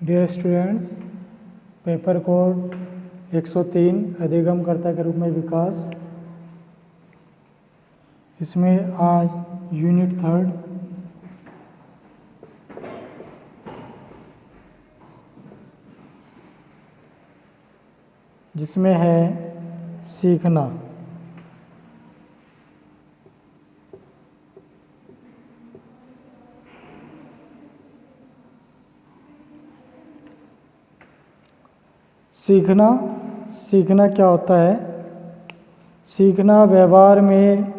Dear students, paper code 103 अधिगमकर्ता के रूप में विकास। इसमें आज यूनिट 3 जिसमें है सीखना। सीखना क्या होता है? सीखना व्यवहार में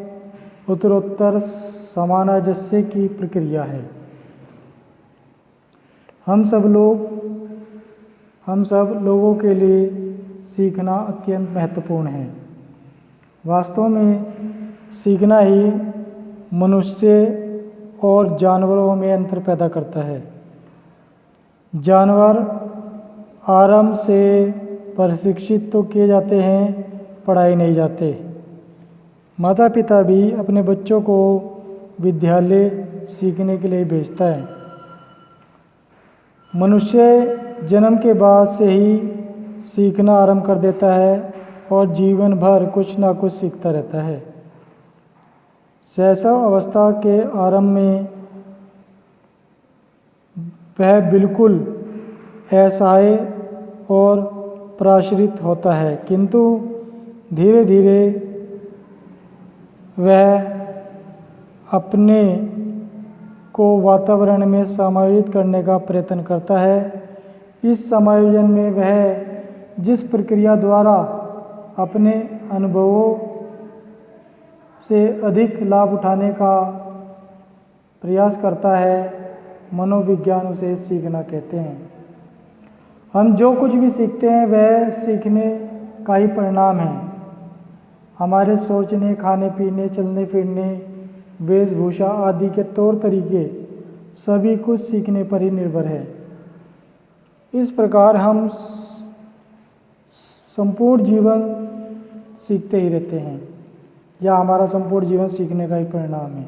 उत्तरोत्तर सामंजस्य की प्रक्रिया है। हम सब लोगों के लिए सीखना अत्यंत महत्वपूर्ण है। वास्तव में सीखना ही मनुष्य और जानवरों में अंतर पैदा करता है। जानवर आरंभ से प्रशिक्षित तो किए जाते हैं, पढ़ाए नहीं जाते। माता पिता भी अपने बच्चों को विद्यालय सीखने के लिए भेजता है। मनुष्य जन्म के बाद से ही सीखना आरंभ कर देता है और जीवन भर कुछ ना कुछ सीखता रहता है। शैशव अवस्था के आरंभ में वह बिल्कुल असहाय और पराश्रित होता है, किंतु धीरे धीरे वह अपने को वातावरण में समायोजित करने का प्रयत्न करता है। इस समायोजन में वह जिस प्रक्रिया द्वारा अपने अनुभवों से अधिक लाभ उठाने का प्रयास करता है, मनोविज्ञान उसे सीखना कहते हैं। हम जो कुछ भी सीखते हैं वह सीखने का ही परिणाम है। हमारे सोचने, खाने पीने, चलने फिरने, वेशभूषा आदि के तौर तरीके सभी कुछ सीखने पर ही निर्भर है। इस प्रकार हम संपूर्ण जीवन सीखते ही रहते हैं, या हमारा संपूर्ण जीवन सीखने का ही परिणाम है।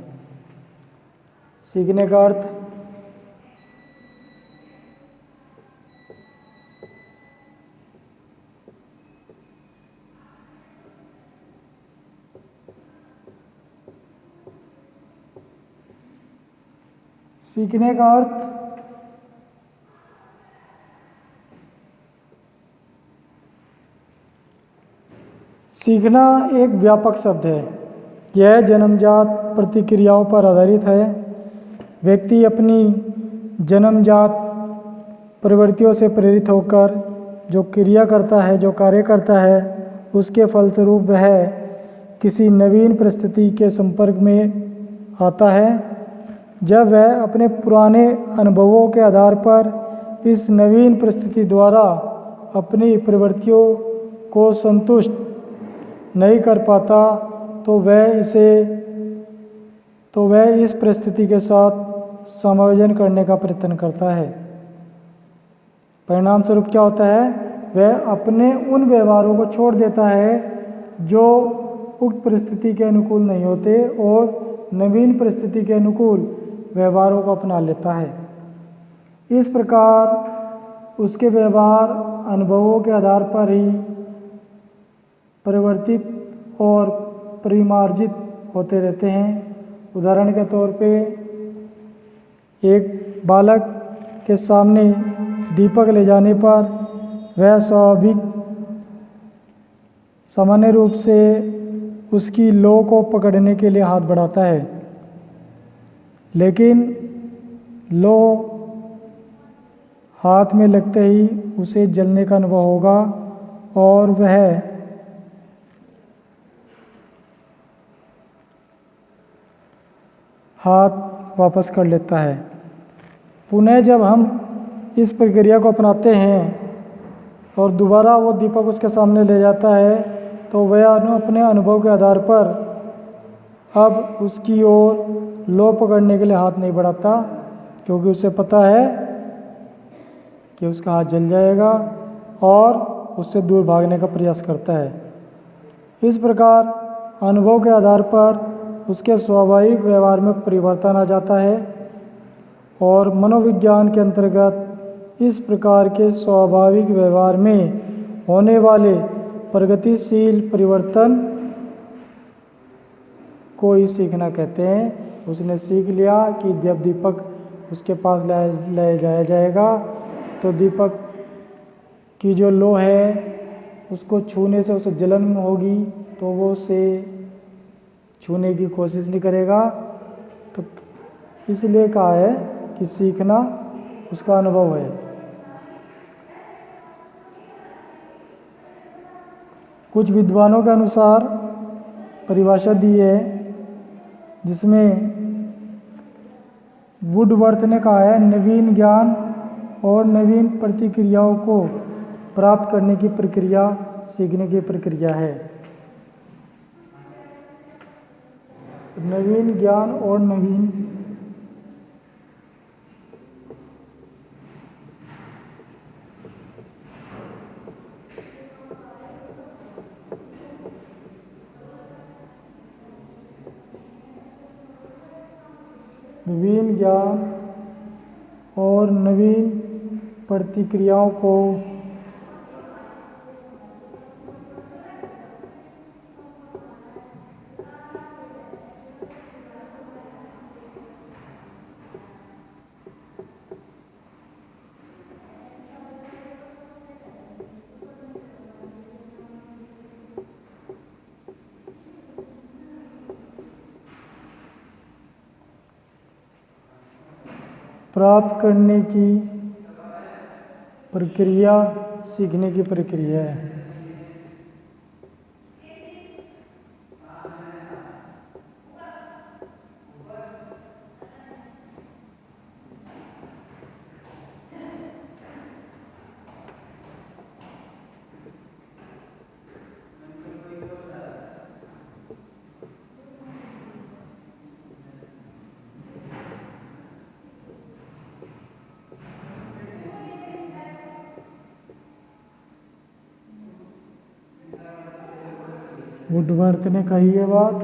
सीखने का अर्थ सीखना एक व्यापक शब्द है। यह जन्मजात प्रतिक्रियाओं पर आधारित है। व्यक्ति अपनी जन्मजात प्रवृत्तियों से प्रेरित होकर जो क्रिया करता है, जो कार्य करता है, उसके फलस्वरूप वह किसी नवीन परिस्थिति के संपर्क में आता है। जब वह अपने पुराने अनुभवों के आधार पर इस नवीन परिस्थिति द्वारा अपनी प्रवृत्तियों को संतुष्ट नहीं कर पाता तो वह इस परिस्थिति के साथ समायोजन करने का प्रयत्न करता है। परिणाम स्वरूप क्या होता है? वह अपने उन व्यवहारों को छोड़ देता है जो उक्त परिस्थिति के अनुकूल नहीं होते और नवीन परिस्थिति के अनुकूल व्यवहारों को अपना लेता है। इस प्रकार उसके व्यवहार अनुभवों के आधार पर ही परिवर्तित और परिमार्जित होते रहते हैं। उदाहरण के तौर पे एक बालक के सामने दीपक ले जाने पर वह स्वाभाविक सामान्य रूप से उसकी लौ को पकड़ने के लिए हाथ बढ़ाता है, लेकिन लौ हाथ में लगते ही उसे जलने का अनुभव होगा और वह हाथ वापस कर लेता है। पुनः जब हम इस प्रक्रिया को अपनाते हैं और दोबारा वो दीपक उसके सामने ले जाता है तो वह अपने अनुभव के आधार पर अब उसकी ओर लौ पकड़ने के लिए हाथ नहीं बढ़ाता, क्योंकि उसे पता है कि उसका हाथ जल जाएगा और उससे दूर भागने का प्रयास करता है। इस प्रकार अनुभव के आधार पर उसके स्वाभाविक व्यवहार में परिवर्तन आ जाता है और मनोविज्ञान के अंतर्गत इस प्रकार के स्वाभाविक व्यवहार में होने वाले प्रगतिशील परिवर्तन को ही सीखना कहते हैं। उसने सीख लिया कि जब दीपक उसके पास ले जाया जाएगा तो दीपक की जो लो है उसको छूने से उसे जलन होगी, तो वो उसे छूने की कोशिश नहीं करेगा। तो इसलिए कहा है कि सीखना उसका अनुभव है। कुछ विद्वानों के अनुसार परिभाषा दी है जिसमें वुडवर्थ ने कहा है नवीन ज्ञान और नवीन प्रतिक्रियाओं को प्राप्त करने की प्रक्रिया सीखने की प्रक्रिया है। नवीन ज्ञान और नवीन ज्ञान और नवीन प्रतिक्रियाओं को प्राप्त करने की प्रक्रिया सीखने की प्रक्रिया है। वुडवर्थ ने कही है बात।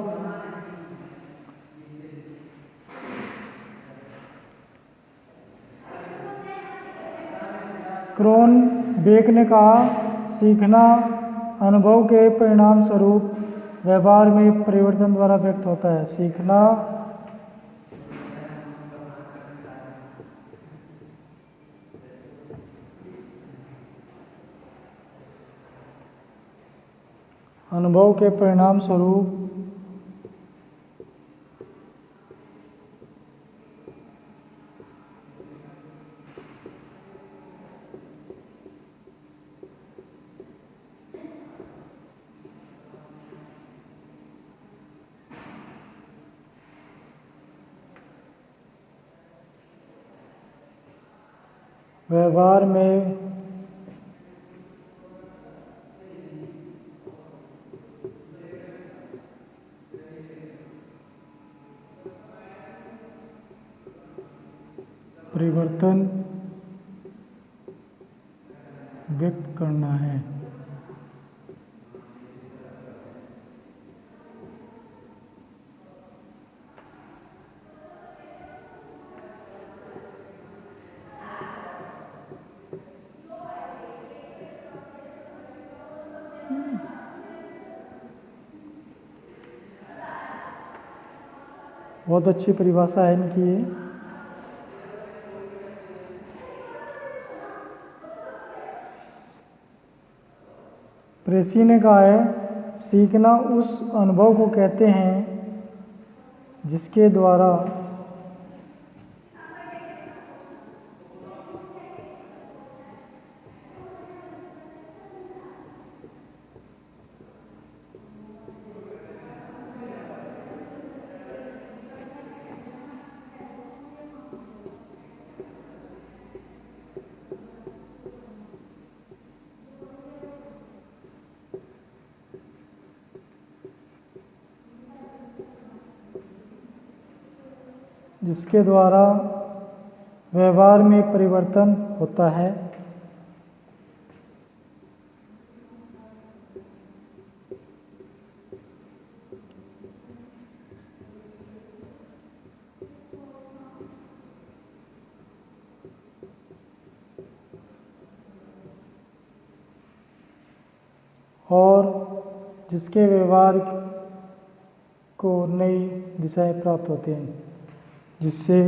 क्रोनबेक ने कहा सीखना अनुभव के परिणाम स्वरूप व्यवहार में परिवर्तन द्वारा व्यक्त होता है। सीखना अनुभव के परिणाम स्वरूप व्यवहार में परिवर्तन व्यक्त करना है। बहुत अच्छी परिभाषा है इनकी ये। प्रेसी ने कहा है सीखना उस अनुभव को कहते हैं जिसके द्वारा व्यवहार में परिवर्तन होता है। और जिसके व्यवहार को नई दिशाएं प्राप्त होती हैं, जिससे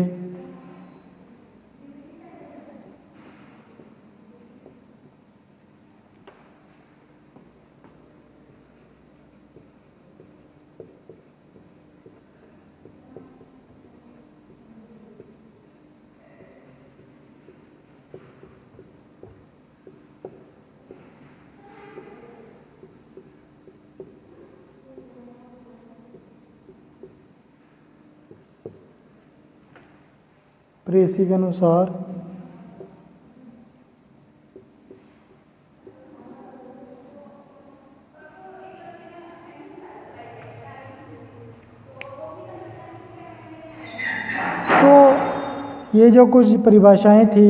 प्रेसी के अनुसार तो ये जो कुछ परिभाषाएं थी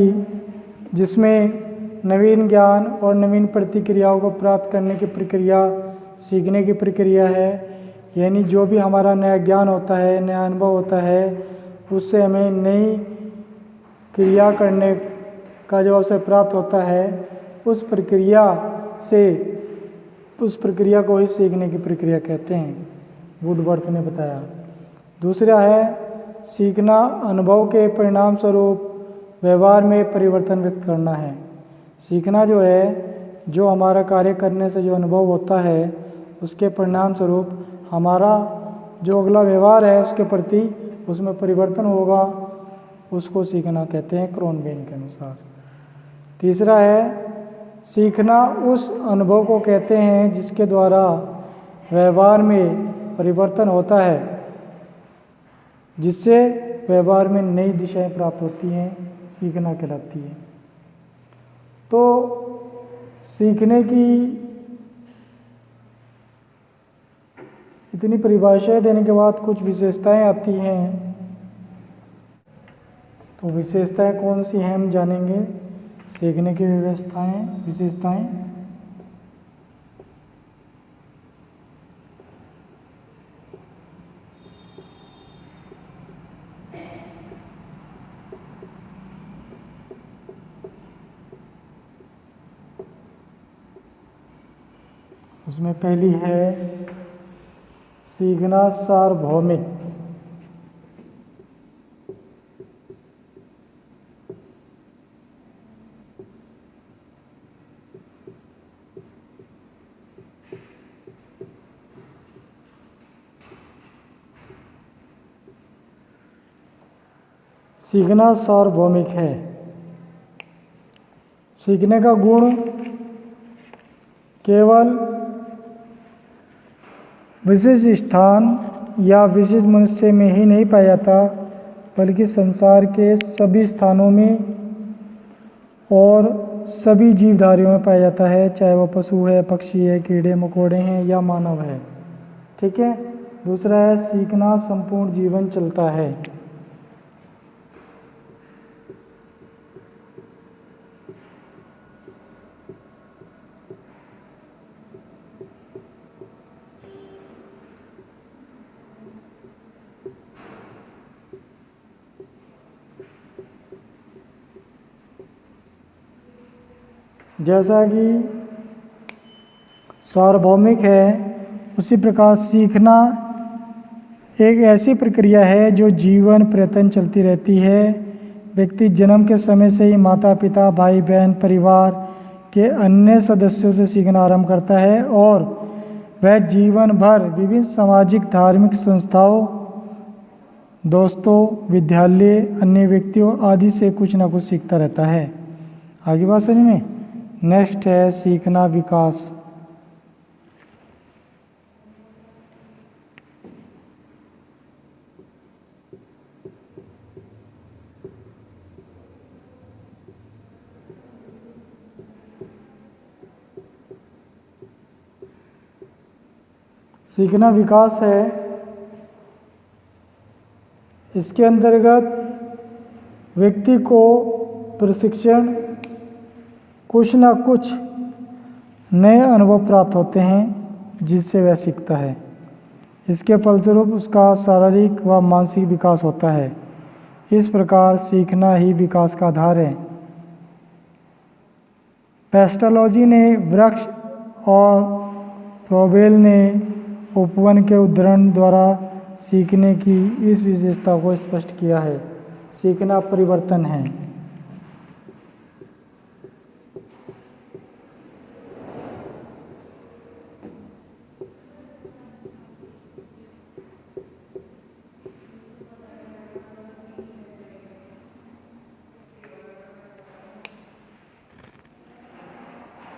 जिसमें नवीन ज्ञान और नवीन प्रतिक्रियाओं को प्राप्त करने की प्रक्रिया सीखने की प्रक्रिया है, यानी जो भी हमारा नया ज्ञान होता है, नया अनुभव होता है, उससे हमें नई क्रिया करने का जो अवसर प्राप्त होता है, उस प्रक्रिया को ही सीखने की प्रक्रिया कहते हैं, वुडवर्थ ने बताया। दूसरा है सीखना अनुभव के परिणाम स्वरूप व्यवहार में परिवर्तन व्यक्त करना है। सीखना जो है, जो हमारा कार्य करने से जो अनुभव होता है, उसके परिणाम स्वरूप हमारा जो अगला व्यवहार है उसके प्रति उसमें परिवर्तन होगा, उसको सीखना कहते हैं क्रोनबेन के अनुसार। तीसरा है सीखना उस अनुभव को कहते हैं जिसके द्वारा व्यवहार में परिवर्तन होता है, जिससे व्यवहार में नई दिशाएं प्राप्त होती हैं, सीखना कहलाती है। तो सीखने की इतनी परिभाषाएं देने के बाद कुछ विशेषताएं आती हैं। तो विशेषताएं कौन सी हैं हम जानेंगे। सीखने की विशेषताएं उसमें पहली है सीखना सार्वभौमिक। सीखना सार्वभौमिक है। सीखने का गुण केवल विशिष्ट स्थान या विशिष्ट मनुष्य में ही नहीं पाया जाता, बल्कि संसार के सभी स्थानों में और सभी जीवधारियों में पाया जाता है, चाहे वो पशु है, पक्षी है, कीड़े मकोड़े हैं या मानव है। ठीक है। दूसरा है सीखना संपूर्ण जीवन चलता है। जैसा कि सार्वभौमिक है, उसी प्रकार सीखना एक ऐसी प्रक्रिया है जो जीवन पर्यंत चलती रहती है। व्यक्ति जन्म के समय से ही माता पिता, भाई बहन, परिवार के अन्य सदस्यों से सीखना आरंभ करता है और वह जीवन भर विभिन्न सामाजिक धार्मिक संस्थाओं, दोस्तों, विद्यालय, अन्य व्यक्तियों आदि से कुछ ना कुछ सीखता रहता है। आगे बात समझ में। नेक्स्ट है सीखना विकास। सीखना विकास है, इसके अंतर्गत व्यक्ति को प्रशिक्षण, कुछ ना कुछ नए अनुभव प्राप्त होते हैं जिससे वह सीखता है। इसके फलस्वरूप उसका शारीरिक व मानसिक विकास होता है। इस प्रकार सीखना ही विकास का आधार है। पेस्टोलॉजी ने वृक्ष और फ्रोबेल ने उपवन के उदाहरण द्वारा सीखने की इस विशेषता को स्पष्ट किया है। सीखना परिवर्तन है।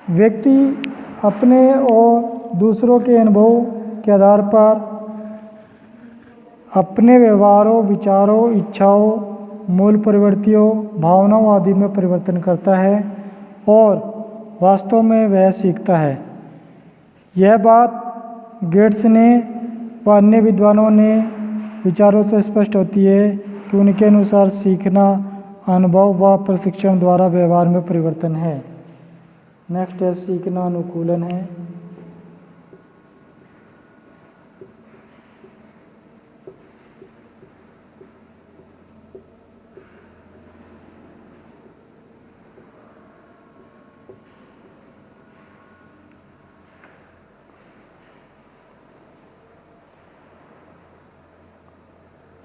व्यक्ति अपने और दूसरों के अनुभव के आधार पर अपने व्यवहारों, विचारों, इच्छाओं, मूल प्रवृत्तियों, भावनाओं आदि में परिवर्तन करता है और वास्तव में वह सीखता है। यह बात गेट्स ने व अन्य विद्वानों ने विचारों से स्पष्ट होती है कि उनके अनुसार सीखना अनुभव व प्रशिक्षण द्वारा व्यवहार में परिवर्तन है। नेक्स्ट है सीखना अनुकूलन है।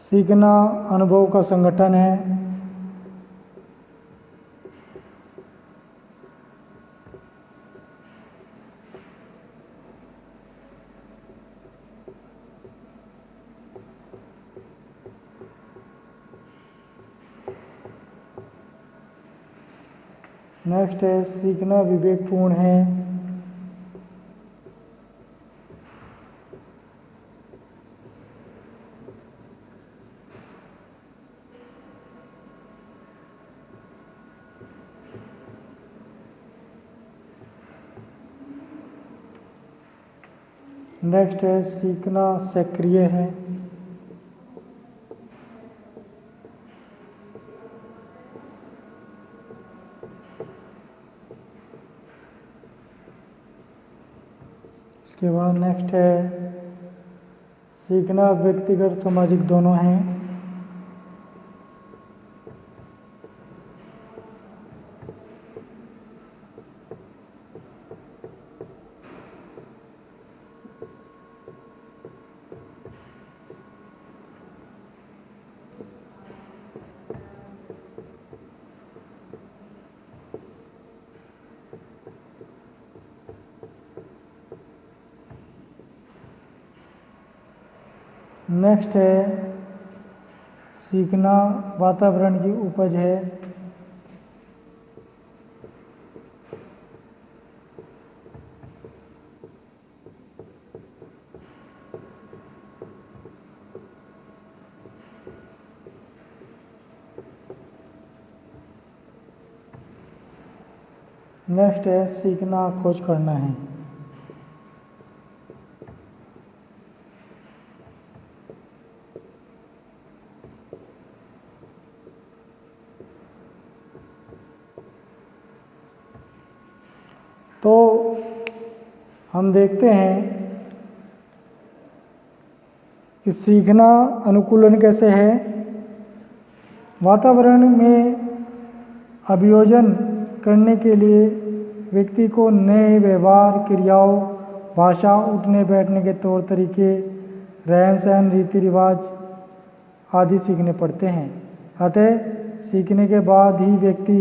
सीखना अनुभव का संगठन है। नेक्स्ट है सीखना विवेकपूर्ण है। नेक्स्ट है सीखना सक्रिय है। इसके बाद नेक्स्ट है सीखना व्यक्तिगत सामाजिक दोनों हैं। नेक्स्ट है सीखना वातावरण की उपज है। नेक्स्ट है सीखना खोज करना है। तो हम देखते हैं कि सीखना अनुकूलन कैसे है। वातावरण में अभियोजन करने के लिए व्यक्ति को नए व्यवहार, क्रियाओं, भाषा, उठने बैठने के तौर तरीके, रहन सहन, रीति रिवाज आदि सीखने पड़ते हैं। अतः सीखने के बाद ही व्यक्ति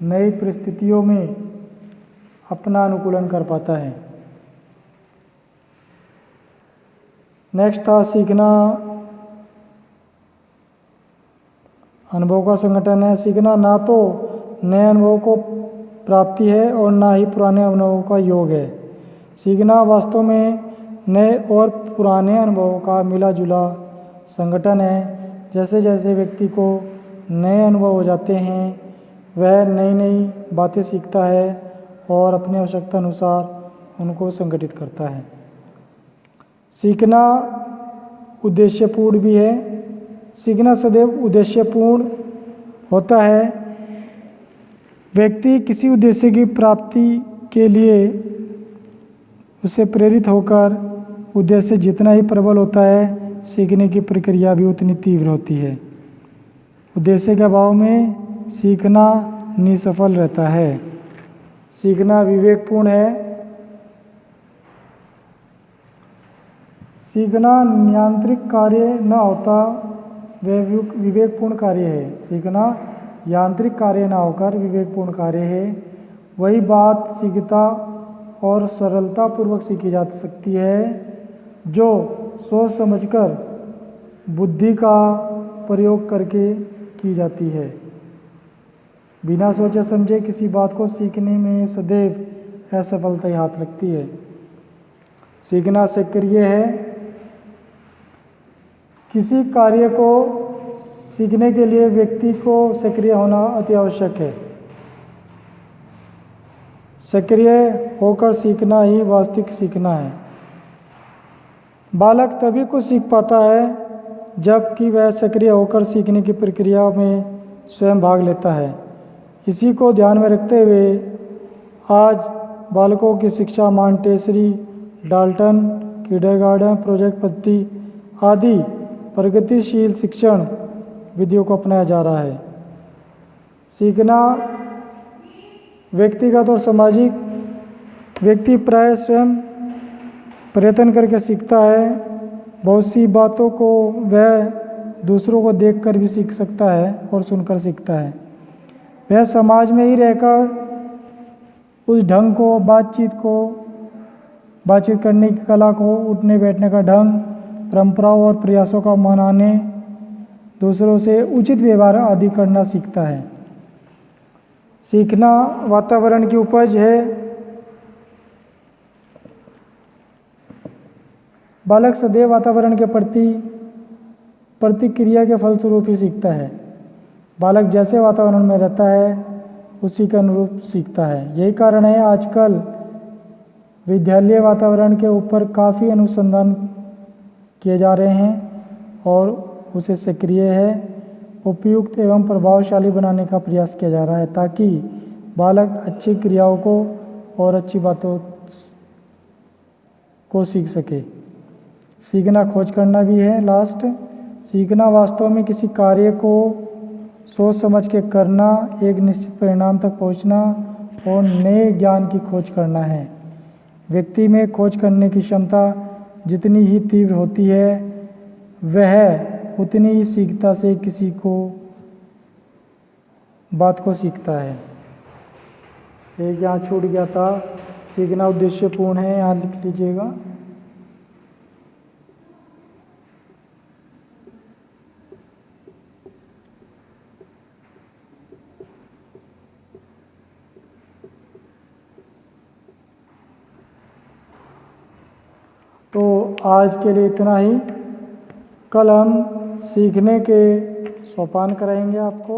नई परिस्थितियों में अपना अनुकूलन कर पाता है। नेक्स्ट था सीखना अनुभव का संगठन है। सीखना ना तो नए अनुभव को प्राप्ति है और ना ही पुराने अनुभवों का योग है। सीखना वास्तव में नए और पुराने अनुभवों का मिला जुला संगठन है। जैसे जैसे व्यक्ति को नए अनुभव हो जाते हैं वह नई नई बातें सीखता है और अपनी आवश्यकता अनुसार उनको संगठित करता है। सीखना उद्देश्यपूर्ण भी है। सीखना सदैव उद्देश्यपूर्ण होता है। व्यक्ति किसी उद्देश्य की प्राप्ति के लिए उससे प्रेरित होकर उद्देश्य जितना ही प्रबल होता है सीखने की प्रक्रिया भी उतनी तीव्र होती है। उद्देश्य के अभाव में सीखना निसफल रहता है। सीखना विवेकपूर्ण है। सीखना यांत्रिक कार्य न होता वह विवेकपूर्ण कार्य है। सीखना यांत्रिक कार्य न होकर विवेकपूर्ण कार्य है। वही बात सीखता और सरलतापूर्वक सीखी जा सकती है जो सोच समझकर बुद्धि का प्रयोग करके की जाती है। बिना सोचे समझे किसी बात को सीखने में सदैव असफलता ही हाथ लगती है। सीखना सक्रिय है। किसी कार्य को सीखने के लिए व्यक्ति को सक्रिय होना अति आवश्यक है। सक्रिय होकर सीखना ही वास्तविक सीखना है। बालक तभी कुछ सीख पाता है जबकि वह सक्रिय होकर सीखने की प्रक्रिया में स्वयं भाग लेता है। इसी को ध्यान में रखते हुए आज बालकों की शिक्षा मॉन्टेसरी, डाल्टन, किंडरगार्टन, प्रोजेक्ट पद्धति आदि प्रगतिशील शिक्षण विधियों को अपनाया जा रहा है। सीखना व्यक्तिगत और सामाजिक व्यक्ति प्राय स्वयं प्रयत्न करके सीखता है। बहुत सी बातों को वह दूसरों को देखकर भी सीख सकता है और सुनकर सीखता है। वह समाज में ही रहकर उस ढंग को, बातचीत करने की कला को, उठने बैठने का ढंग, परंपराओं और प्रयासों का मनाने, दूसरों से उचित व्यवहार आदि करना सीखता है। सीखना वातावरण की उपज है। बालक सदैव वातावरण के प्रति प्रतिक्रिया के फलस्वरूप ही सीखता है। बालक जैसे वातावरण में रहता है उसी के अनुरूप सीखता है। यही कारण है आजकल विद्यालय वातावरण के ऊपर काफ़ी अनुसंधान किए जा रहे हैं और उसे सक्रिय है, उपयुक्त एवं प्रभावशाली बनाने का प्रयास किया जा रहा है ताकि बालक अच्छी क्रियाओं को और अच्छी बातों को सीख सके। सीखना खोज करना भी है। लास्ट, सीखना वास्तव में किसी कार्य को सोच समझ के करना, एक निश्चित परिणाम तक पहुंचना और नए ज्ञान की खोज करना है। व्यक्ति में खोज करने की क्षमता जितनी ही तीव्र होती है वह उतनी ही सीखता से किसी को बात को सीखता है। एक यहाँ छूट गया था, सीखना उद्देश्यपूर्ण है, यहाँ लिख लीजिएगा। तो आज के लिए इतना ही। कल हम सीखने के सोपान कराएंगे आपको।